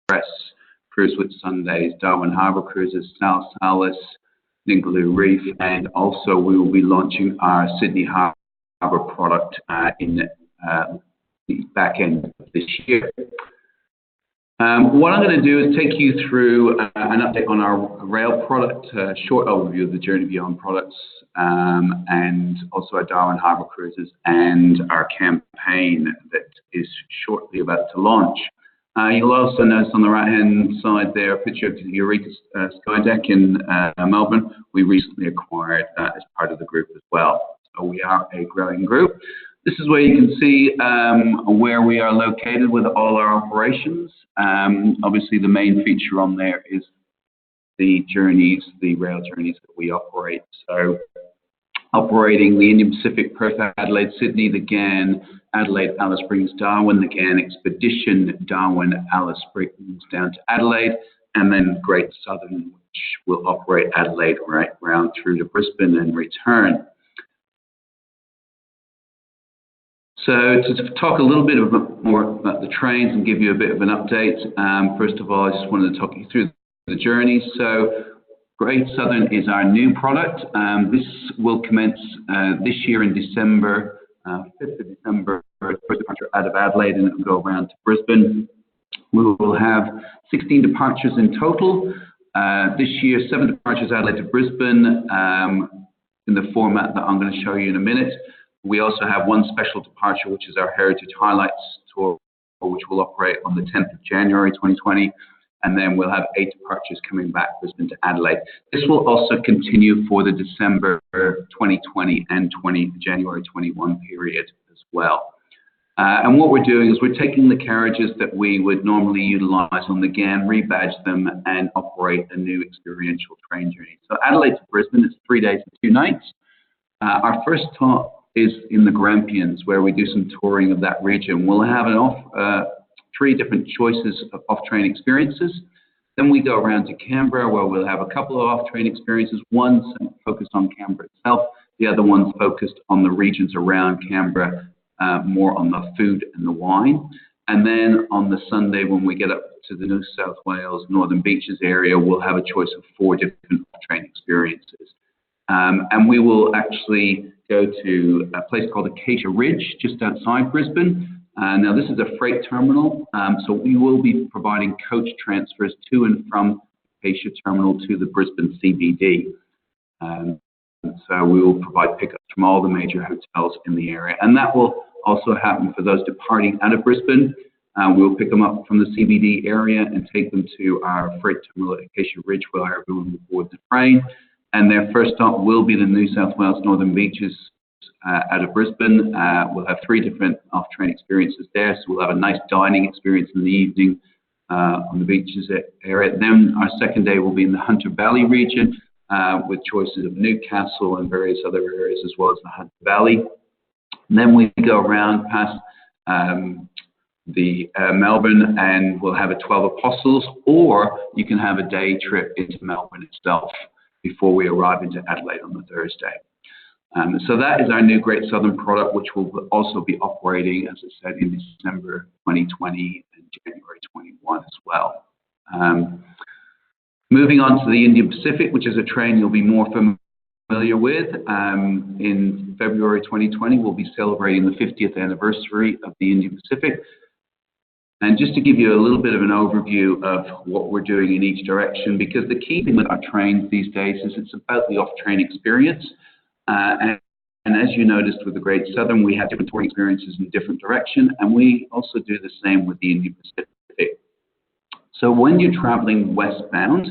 Express, Cruise with Sundays, Darwin Harbour Cruises, Sal Salis, Ningaloo Reef, and also we will be launching our Sydney Harbour product in the back end of this year. What I'm going to do is take you through an update on our rail product, a short overview of the Journey Beyond products, and also our Darwin Harbour Cruises and our campaign that is shortly about to launch. You'll also notice on the right-hand side there a picture of the Eureka Skydeck in Melbourne. We recently acquired that as part of the group as well. So we are a growing group. This is where you can see where we are located with all our operations. Obviously, the main feature on there is the journeys, the rail journeys that we operate. So operating the Indian Pacific, Perth, Adelaide, Sydney, the GAN, Adelaide, Alice Springs, Darwin, the GAN Expedition, Darwin, Alice Springs down to Adelaide, and then Great Southern, which will operate Adelaide right round through to Brisbane and return. So to talk a little bit more about the trains and give you a bit of an update, first of all, I just wanted to talk you through the journeys. So Great Southern is our new product. This will commence this year in December, 5th of December, first departure out of Adelaide, and it will go around to Brisbane. We will have 16 departures in total. This year, 7 departures Adelaide to Brisbane in the format that I'm going to show you in a minute. We also have one special departure, which is our Heritage Highlights Tour, which will operate on the 10th of January 2020. And then we'll have 8 departures coming back Brisbane to Adelaide. This will also continue for the December 2020 and January 21 period as well. And what we're doing is we're taking the carriages that we would normally utilize on the GAN, rebadge them, and operate a new experiential train journey. So Adelaide to Brisbane is 3 days and 2 nights. Our first stop is in the Grampians, where we do some touring of that region. We'll have 3 different choices of off-train experiences. Then we go around to Canberra, where we'll have a couple of off-train experiences. One focused on Canberra itself, the other one's focused on the regions around Canberra, more on the food and the wine. And then on the Sunday, when we get up to the New South Wales, Northern Beaches area, we'll have a choice of 4 different off-train experiences. And we will actually go to a place called Acacia Ridge, just outside Brisbane. Now, this is a freight terminal, so we will be providing coach transfers to and from Acacia Terminal to the Brisbane CBD. So we will provide pickups from all the major hotels in the area. And that will also happen for those departing out of Brisbane. We'll pick them up from the CBD area and take them to our freight terminal at Acacia Ridge, where everyone will board the train. And their first stop will be the New South Wales Northern Beaches out of Brisbane. We'll have 3 different off-train experiences there. So we'll have a nice dining experience in the evening on the beaches area. Then our second day will be in the Hunter Valley region with choices of Newcastle and various other areas as well as the Hunter Valley. And then we go around past Melbourne, and we'll have a 12 Apostles, or you can have a day trip into Melbourne itself before we arrive into Adelaide on the Thursday. So that is our new Great Southern product, which will also be operating, as I said, in December 2020 and January 21 as well. Moving on to the Indian Pacific, which is a train you'll be more familiar with. In February 2020, we'll be celebrating the 50th anniversary of the Indian Pacific. And just to give you a little bit of an overview of what we're doing in each direction, because the key thing with our trains these days is it's about the off-train experience. And as you noticed with the Great Southern, we have different touring experiences in different direction, and we also do the same with the Indian Pacific. So when you're traveling westbound,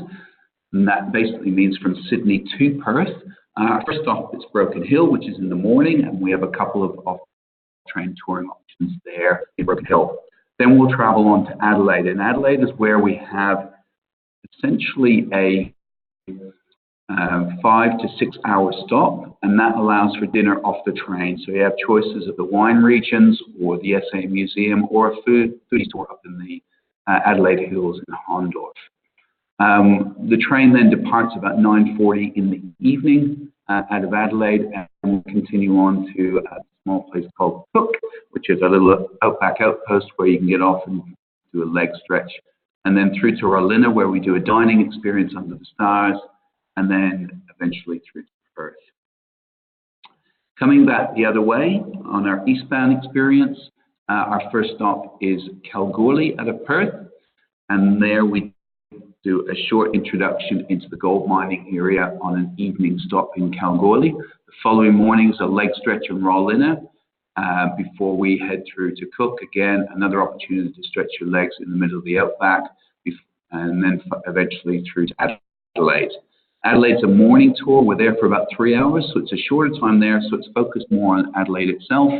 and that basically means from Sydney to Perth, our first stop is Broken Hill, which is in the morning, and we have a couple of off-train touring options there in Broken Hill. Then we'll travel on to Adelaide, and Adelaide is where we have essentially a 5 to 6 hour stop, and that allows for dinner off the train. So you have choices of the wine regions or the SA Museum or a foodie store up in the Adelaide Hills in Hondorf. The train then departs about 9:40 in the evening out of Adelaide, and we'll continue on to a small place called Cook, which is a little outback outpost where you can get off and do a leg stretch and then through to Orlina, where we do a dining experience under the stars, and then eventually through to Perth. Coming back the other way on our eastbound experience, our first stop is Kalgoorlie out of Perth, and there we do a short introduction into the gold mining area on an evening stop in Kalgoorlie. The following morning is a leg stretch in Orlina before we head through to Cook. Again, another opportunity to stretch your legs in the middle of the outback, and then eventually through to Adelaide. Adelaide's a morning tour. We're there for about 3 hours, so it's a shorter time there, so it's focused more on Adelaide itself.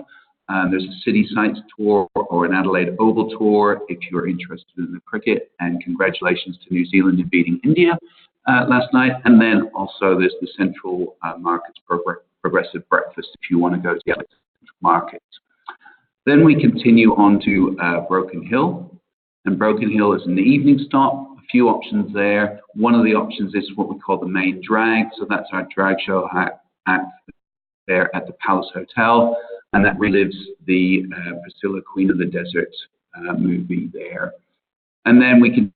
There's a city sites tour or an Adelaide Oval tour if you're interested in the cricket, and congratulations to New Zealand in beating India last night. And then also there's the Central Markets Progressive Breakfast if you want to go to the Central Markets. Then we continue on to Broken Hill, and Broken Hill is an evening stop. A few options there. One of the options is what we call the main drag, so that's our drag show act there at the Palace Hotel, and that relives the Priscilla, Queen of the Desert movie there. And then we can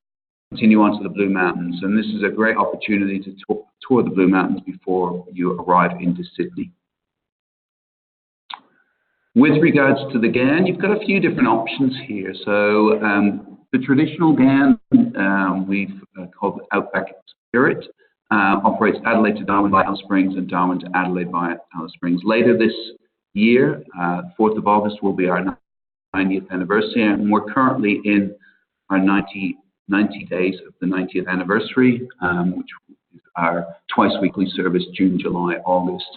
continue on to the Blue Mountains, and this is a great opportunity to tour the Blue Mountains before you arrive into Sydney. With regards to the GAN, you've got a few different options here. So the traditional GAN, we've called Outback Spirit, operates Adelaide to Darwin via Alice Springs and Darwin to Adelaide via Alice Springs. Later this year, 4th of August, will be our 90th anniversary, and we're currently in our 90 days of the 90th anniversary, which is our twice weekly service, June, July, August.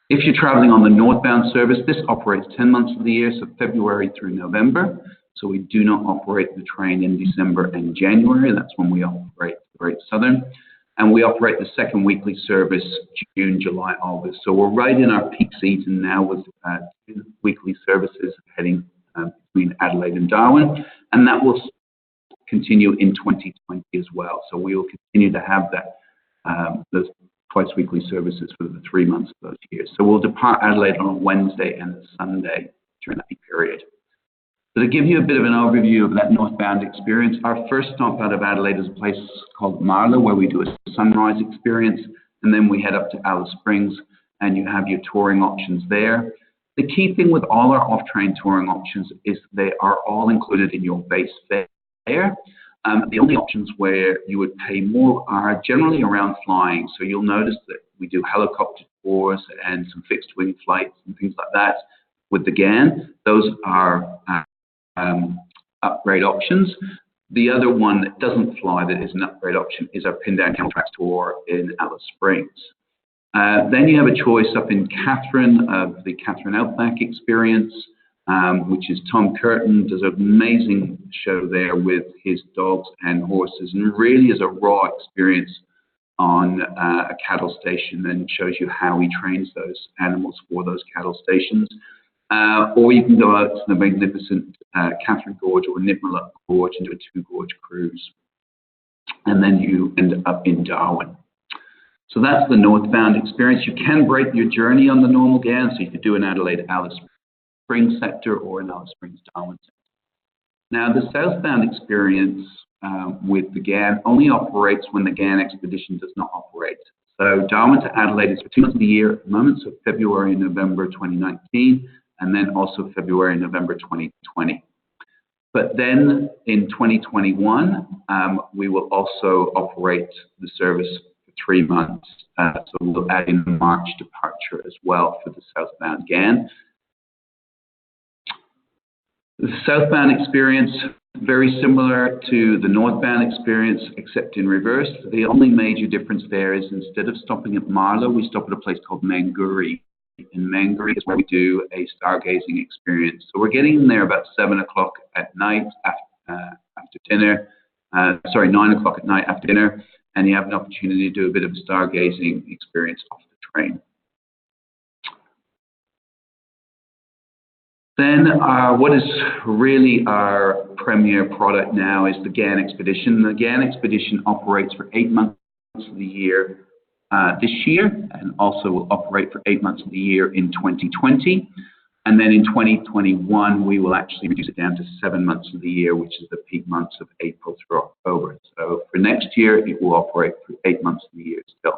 If you're traveling on the northbound service, this operates 10 months of the year, so February through November. So we do not operate the train in December and January. That's when we operate the Great Southern. And we operate the second weekly service, June, July, August. So we're right in our peak season now with 2 weekly services heading between Adelaide and Darwin. And that will continue in 2020 as well. So we will continue to have that, those twice weekly services for the 3 months of those years. So we'll depart Adelaide on a Wednesday and a Sunday during that period. So to give you a bit of an overview of that northbound experience, our first stop out of Adelaide is a place called Marla, where we do a sunrise experience, and then we head up to Alice Springs, and you have your touring options there. The key thing with all our off-train touring options is they are all included in your base fare. The only options where you would pay more are generally around flying. So you'll notice that we do helicopter tours and some fixed-wing flights and things like that with the GAN. Those are upgrade options. The other one that doesn't fly that is an upgrade option is our Pindown Camel Tracks tour in Alice Springs. Then you have a choice up in Katherine of the Katherine Outback experience, which is Tom Curtin does an amazing show there with his dogs and horses, and really is a raw experience on a cattle station, and shows you how he trains those animals for those cattle stations. Or you can go out to the magnificent Katherine Gorge or Nipmuc Gorge and do a 2-gorge cruise. And then you end up in Darwin. So that's the northbound experience. You can break your journey on the normal GAN, so you could do an Adelaide Alice Springs sector or an Alice Springs Darwin sector. Now the southbound experience with the GAN only operates when the GAN expedition does not operate. So Darwin to Adelaide is for 2 months of the year at the moment, so February and November 2019. And then also February and November 2020. But then in 2021, we will also operate the service for 3 months. So we'll add in a March departure as well for the southbound GAN. The southbound experience, very similar to the northbound experience, except in reverse. The only major difference there is instead of stopping at Marla, we stop at a place called Manguri. In Manguri is where we do a stargazing experience. So we're getting in there about 7 o'clock at night after dinner, 9 o'clock at night after dinner, and you have an opportunity to do a bit of a stargazing experience off the train. Then what is really our premier product now is the GAN Expedition. The GAN Expedition operates for 8 months of the year this year, and also will operate for 8 months of the year in 2020. And then in 2021, we will actually reduce it down to 7 months of the year, which is the peak months of April through October. So for next year, it will operate for 8 months of the year still.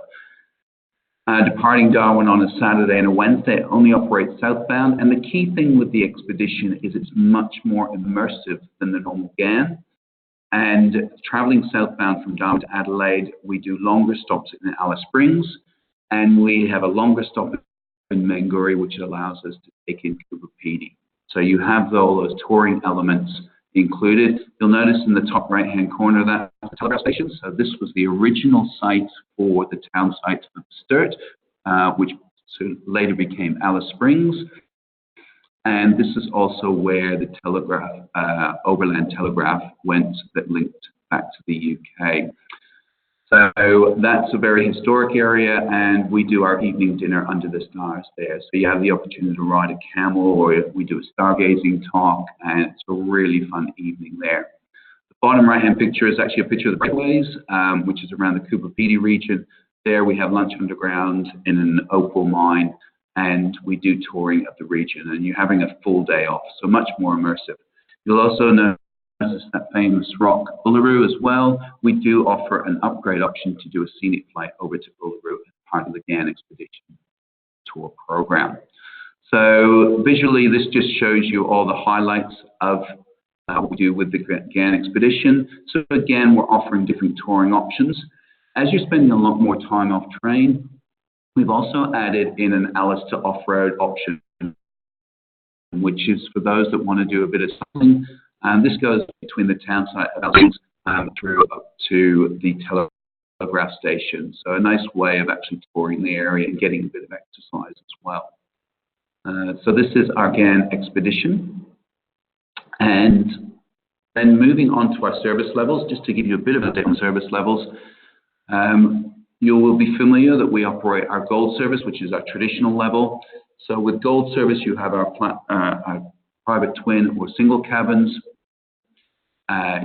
Departing Darwin on a Saturday and a Wednesday, it only operates southbound. And the key thing with the expedition is it's much more immersive than the normal GAN. And traveling southbound from Darwin to Adelaide, we do longer stops in Alice Springs, and we have a longer stop in Mangori, which allows us to take in Coober Pedy. So you have all those touring elements included. You'll notice in the top right-hand corner that the telegraph station. So this was the original site for the town site of Sturt, which later became Alice Springs. And this is also where the telegraph, overland telegraph went that linked back to the UK. So that's a very historic area, and we do our evening dinner under the stars there. So you have the opportunity to ride a camel, or we do a stargazing talk, and it's a really fun evening there. The bottom right-hand picture is actually a picture of the breakaways, which is around the Coober Pedy region. There we have lunch underground in an opal mine, and we do touring of the region, and you're having a full day off, so much more immersive. You'll also notice that famous rock Uluru as well. We do offer an upgrade option to do a scenic flight over to Uluru as part of the GAN expedition tour program. So visually, this just shows you all the highlights of what we do with the GAN expedition. So again, we're offering different touring options. As you're spending a lot more time off train, we've also added in an Alice to off-road option, which is for those that want to do a bit of cycling. And this goes between the town site of Alice through up to the telegraph station. So a nice way of actually touring the area and getting a bit of exercise as well. So this is our GAN expedition. And then moving on to our service levels, just to give you a bit of a different service levels. You will be familiar that we operate our Gold service, which is our traditional level. So with Gold service, you have our private twin or single cabins.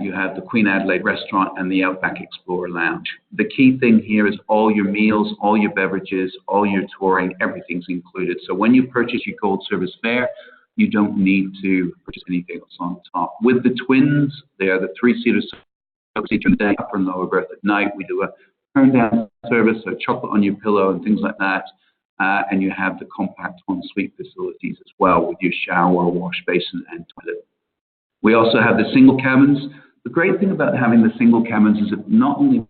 You have the Queen Adelaide restaurant and the Outback Explorer Lounge. The key thing here is all your meals, all your beverages, all your touring, everything's included. So when you purchase your Gold service fare, you don't need to purchase anything else on top. With the twins, they are the three-seater during the day, upper and lower berth at night. We do a turn-down service, so chocolate on your pillow and things like that. And you have the compact ensuite facilities as well with your shower, wash basin, and toilet. We also have the single cabins. The great thing about having the single cabins is it not only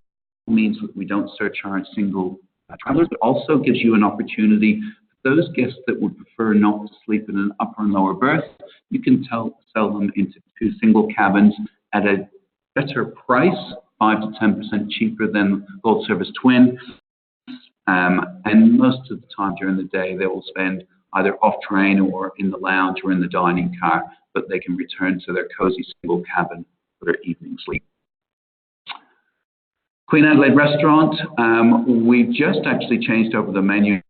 means that we don't surcharge single travelers, but also gives you an opportunity for those guests that would prefer not to sleep in an upper and lower berth. You can sell them into 2 single cabins at a better price, 5 to 10% cheaper than Gold Service Twin. And most of the time during the day, they will spend either off train or in the lounge or in the dining car, but they can return to their cozy single cabin for their evening sleep. Queen Adelaide Restaurant, we've just actually changed over the menu,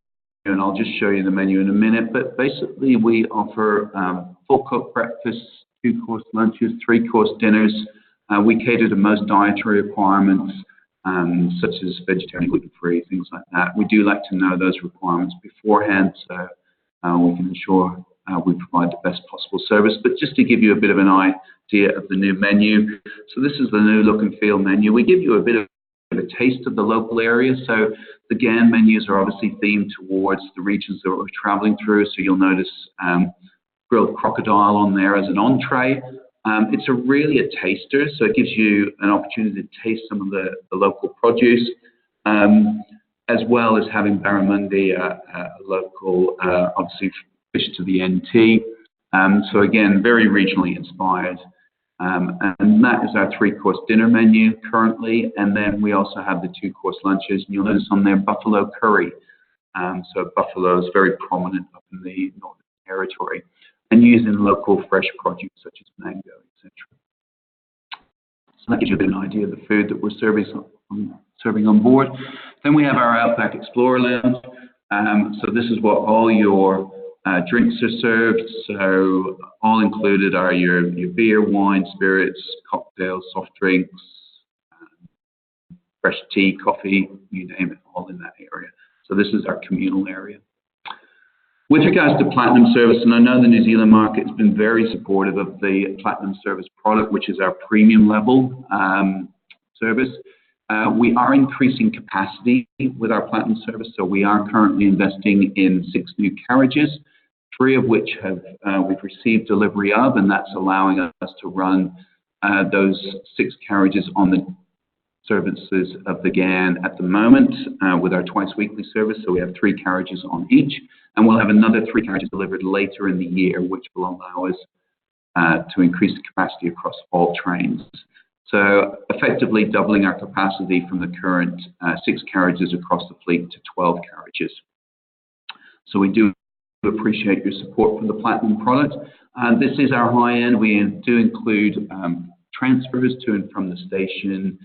and I'll just show you the menu in a minute, but basically we offer full cooked breakfasts, 2-course lunches, 3-course dinners. We cater to most dietary requirements, such as vegetarian, gluten-free, things like that. We do like to know those requirements beforehand, so we can ensure we provide the best possible service. But just to give you a bit of an idea of the new menu, so this is the new look and feel menu. We give you a bit of a taste of the local area. So the GAN menus are obviously themed towards the regions that we're traveling through. So you'll notice grilled crocodile on there as an entree. It's really a taster, so it gives you an opportunity to taste some of the local produce, as well as having barramundi, a local, obviously, fish to the NT. So again, very regionally inspired. And that is our 3-course dinner menu currently. And then we also have the 2-course lunches. And you'll notice on there buffalo curry. So buffalo is very prominent up in the Northern Territory, and using local fresh produce such as mango, etc. So that gives you a bit of an idea of the food that we're serving on board. Then we have our Outback Explorer Lounge. So this is what all your drinks are served. So all included are your beer, wine, spirits, cocktails, soft drinks, fresh tea, coffee, you name it, all in that area. So this is our communal area. With regards to Platinum Service, and I know the New Zealand market has been very supportive of the Platinum Service product, which is our premium level service. We are increasing capacity with our Platinum Service, so we are currently investing in 6 new carriages, 3 of which we've received delivery of, and that's allowing us to run those 6 carriages on the services of the GAN at the moment with our twice-weekly service. So we have 3 carriages on each, and we'll have another 3 carriages delivered later in the year, which will allow us to increase the capacity across all trains. So effectively doubling our capacity from the current 6 carriages across the fleet to 12 carriages. So we do appreciate your support for the Platinum product. This is our high end. We do include transfers to and from the station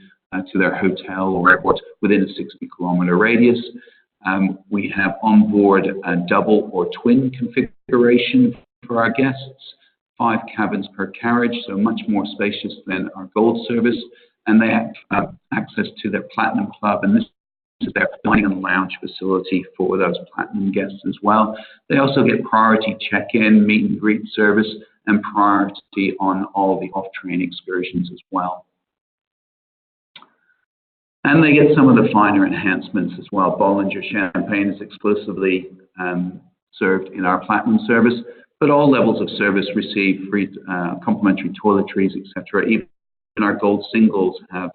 to their hotel or airport within a 60-kilometer radius. We have on board a double or twin configuration for our guests, 5 cabins per carriage, so much more spacious than our Gold service, and they have access to their Platinum Club, and this is their dining and lounge facility for those Platinum guests as well. They also get priority check-in, meet and greet service, and priority on all the off-train excursions as well. And they get some of the finer enhancements as well. Bollinger Champagne is exclusively served in our Platinum service, but all levels of service receive free complimentary toiletries, etc. Even our Gold singles have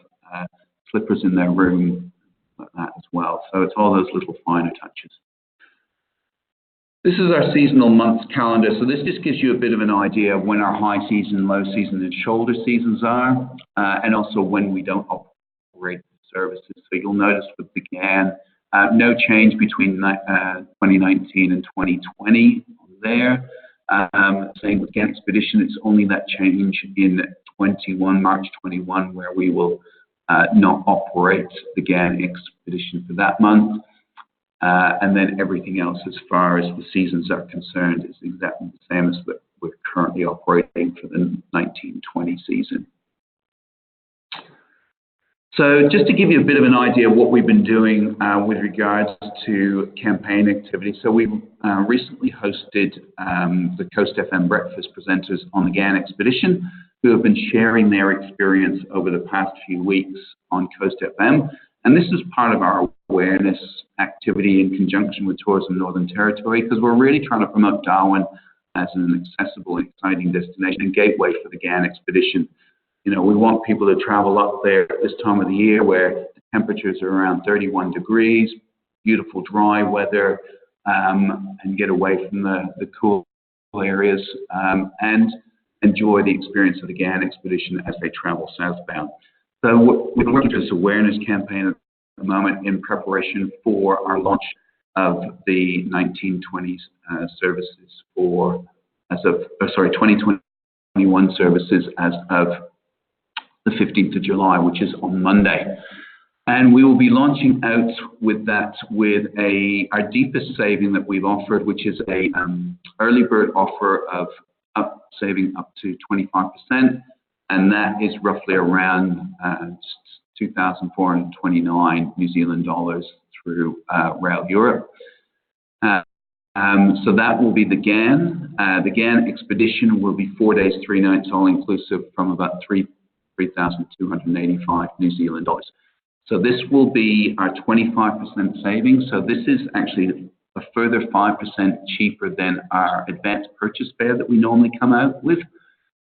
slippers in their room like that as well. So it's all those little finer touches. This is our seasonal months calendar. So this just gives you a bit of an idea of when our high season, low season, and shoulder seasons are, and also when we don't operate services. So you'll notice with the GAN, no change between 2019 and 2020 there. Same with GAN Expedition, it's only that change in March 21, where we will not operate the GAN Expedition for that month. And then everything else as far as the seasons are concerned is exactly the same as that we're currently operating for the 1920 season. So just to give you a bit of an idea of what we've been doing with regards to campaign activity. So we recently hosted the Coast FM breakfast presenters on the GAN Expedition, who have been sharing their experience over the past few weeks on Coast FM. And this is part of our awareness activity in conjunction with Tourism Northern Territory, because we're really trying to promote Darwin as an accessible and exciting destination and gateway for the GAN Expedition. You know, we want people to travel up there at this time of the year where the temperatures are around 31 degrees, beautiful dry weather, and get away from the cool areas and enjoy the experience of the GAN Expedition as they travel southbound. So we've been working through this awareness campaign at the moment in preparation for our launch of the 1920s services for 2021 services as of the 15th of July, which is on Monday. And we will be launching out with that with our deepest saving that we've offered, which is a early bird offer of saving up to 25%. And that is roughly around 2,429 New Zealand dollars through Rail Europe. So that will be the GAN. The GAN Expedition will be 4 days, 3 nights, all inclusive, from about 3,285 New Zealand dollars. So this will be our 25% savings. So this is actually a further 5% cheaper than our advanced purchase fare that we normally come out with.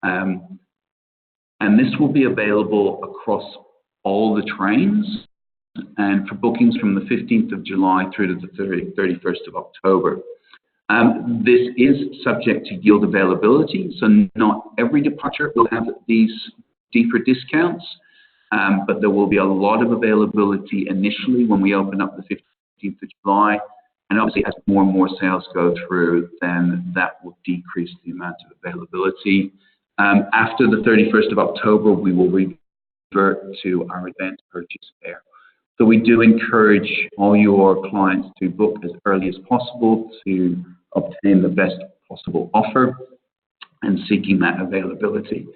And this will be available across all the trains and for bookings from the 15th of July through to the 31st of October. This is subject to yield availability, so not every departure will have these deeper discounts, but there will be a lot of availability initially when we open up the 15th of July. And obviously, as more and more sales go through, then that will decrease the amount of availability. After the 31st of October, we will revert to our advanced purchase fare. So we do encourage all your clients to book as early as possible to obtain the best possible offer and seeking that availability.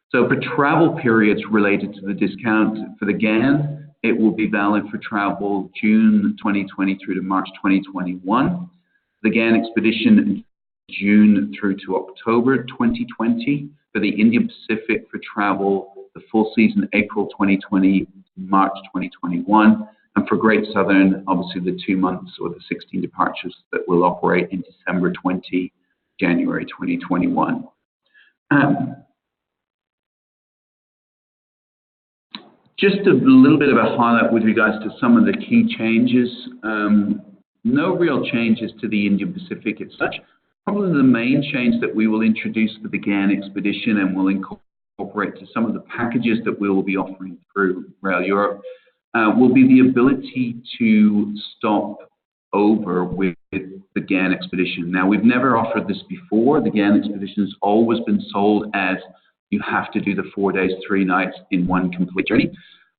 So for travel periods related to the discount for the GAN, it will be valid for travel June 2020 through to March 2021. the GAN expedition June through to October 2020. For the Indian Pacific for travel, the full season April 2020, March 2021. And for Great Southern, obviously the 2 months or the 16 departures that will operate in December 20, January 2021. Just a little bit of a highlight with regards to some of the key changes. No real changes to the Indian Pacific as such. Probably the main change that we will introduce for the GAN expedition and will incorporate to some of the packages that we will be offering through Rail Europe will be the ability to stop over with the GAN expedition. Now, we've never offered this before. The GAN expedition has always been sold as you have to do the 4 days, 3 nights in one complete journey.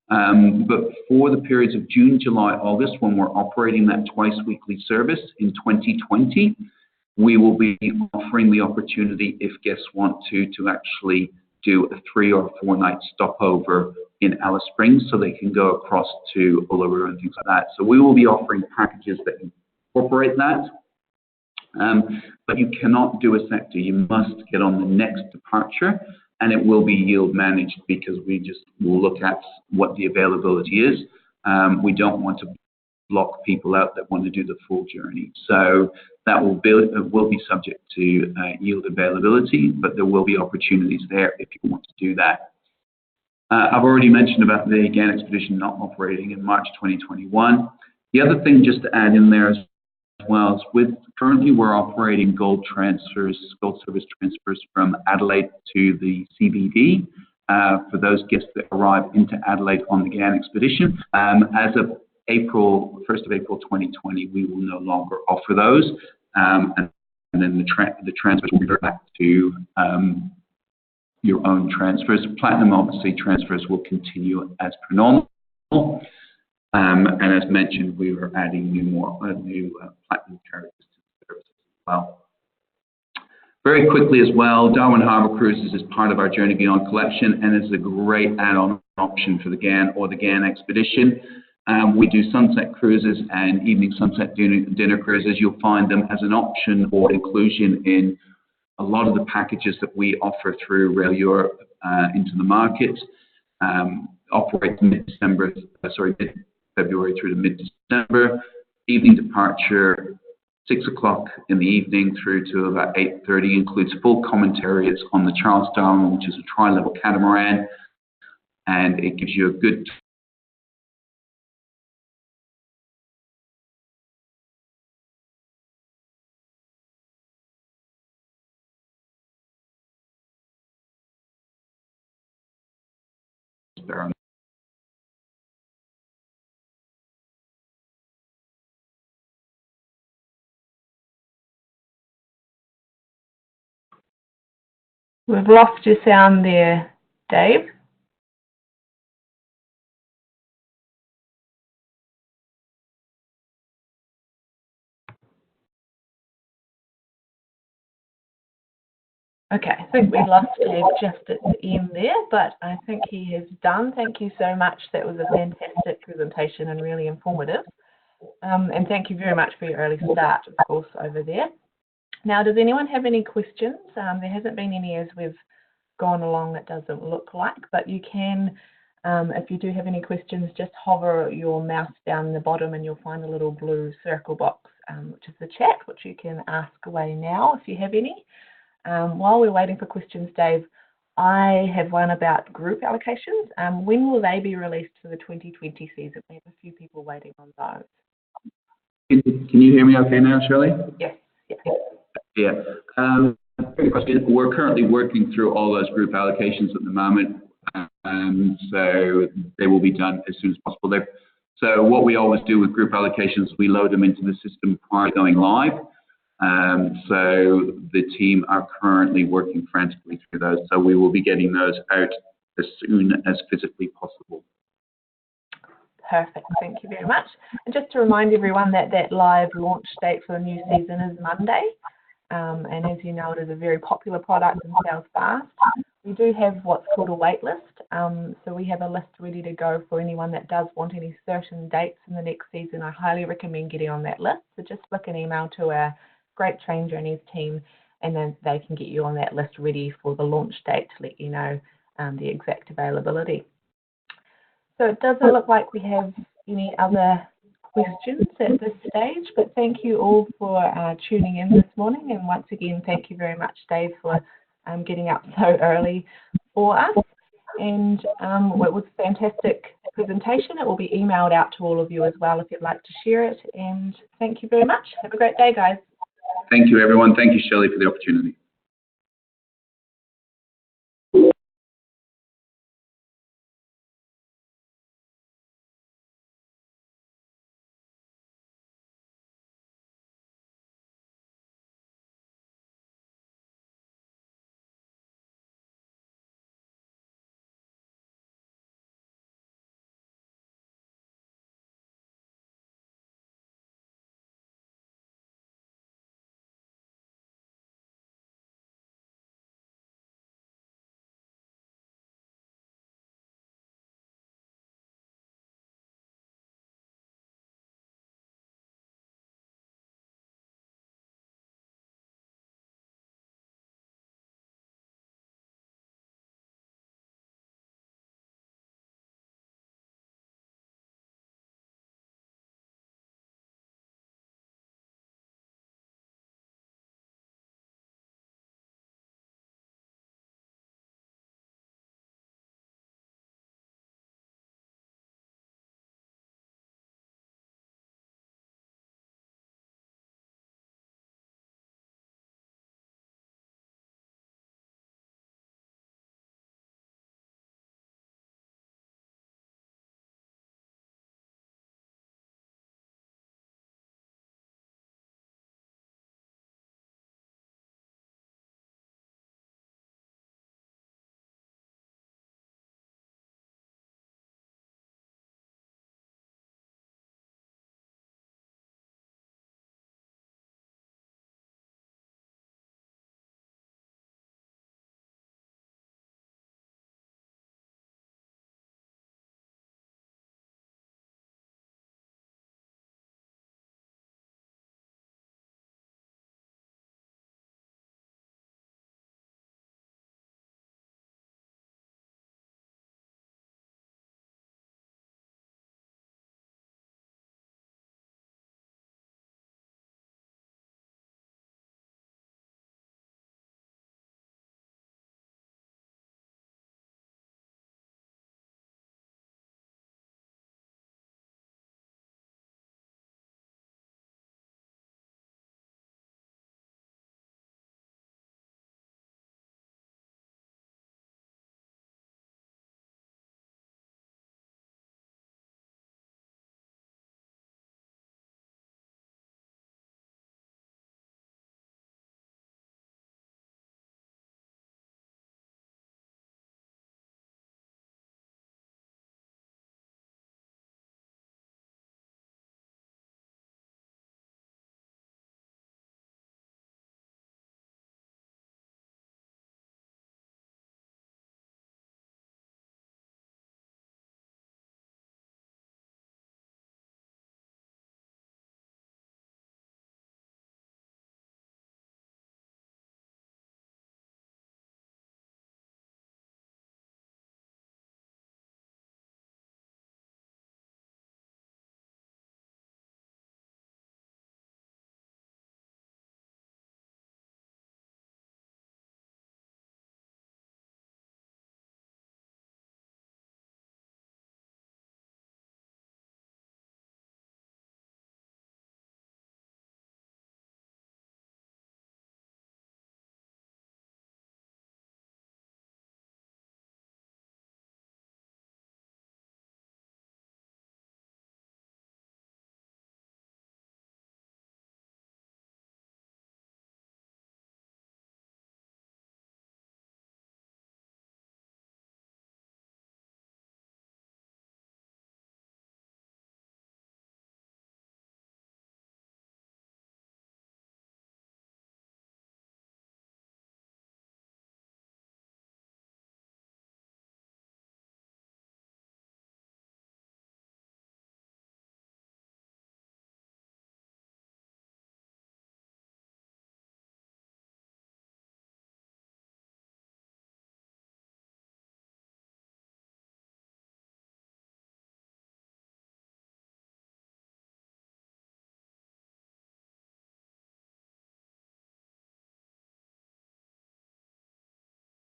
But for the periods of June, July, August, when we're operating that twice weekly service in 2020, we will be offering the opportunity, if guests want to actually do a 3 or 4 night stopover in Alice Springs so they can go across to Uluru and things like that. So we will be offering packages that incorporate that. But you cannot do a sector. You must get on the next departure, and it will be yield managed because we just will look at what the availability is. We don't want to block people out that want to do the full journey. So that will be subject to yield availability, but there will be opportunities there if you want to do that. I've already mentioned about the GAN expedition not operating in March 2021. The other thing just to add in there as well is currently we're operating gold service transfers from Adelaide to the CBD for those guests that arrive into Adelaide on the GAN expedition. As of 1st of April 2020, we will no longer offer those, and then the transfers will revert back to your own transfers. Platinum, obviously, transfers will continue as per normal. And as mentioned, we are adding new platinum carriers to the service as well. Very quickly as well, Darwin Harbour Cruises is part of our Journey Beyond collection and is a great add-on option for the GAN or the GAN expedition. We do sunset cruises and evening sunset dinner cruises. You'll find them as an option or inclusion in a lot of the packages that we offer through Rail Europe into the market. Operate mid-February through to mid-December. Evening departure, 6 o'clock in the evening through to about 8:30, includes full commentary. It's on the Charles Darwin, which is a tri-level catamaran, and it gives you a good We've lost your sound there, Dave. Okay, I think we lost Dave just at the end there, but I think he is done. Thank you so much. That was a fantastic presentation and really informative. And thank you very much for your early start, of course, over there. Now, does anyone have any questions? There hasn't been any as we've gone along, it doesn't look like, but you can, if you do have any questions, just hover your mouse down the bottom and you'll find a little blue circle box, which is the chat, which you can ask away now if you have any. While we're waiting for questions, Dave, I have one about group allocations. When will they be released for the 2020 season? We have a few people waiting on those. Can you hear me okay now, Shirley? Yes. Yeah. We're currently working through all those group allocations at the moment, so they will be done as soon as possible. So what we always do with group allocations, we load them into the system prior to going live. So the team are currently working frantically through those. So we will be getting those out as soon as physically possible. Perfect. Thank you very much. And just to remind everyone that that live launch date for the new season is Monday. And as you know, it is a very popular product and sells fast. We do have what's called a wait list. So we have a list ready to go for anyone that does want any certain dates in the next season. I highly recommend getting on that list. So just flick an email to our great Train Journeys team, and then they can get you on that list ready for the launch date to let you know the exact availability. So it doesn't look like we have any other questions at this stage, but thank you all for tuning in this morning, and once again, thank you very much, Dave, for getting up so early for us. And it was a fantastic presentation. It will be emailed out to all of you as well if you'd like to share it. And thank you very much. Have a great day, guys. Thank you, everyone. Thank you, Shelley, for the opportunity.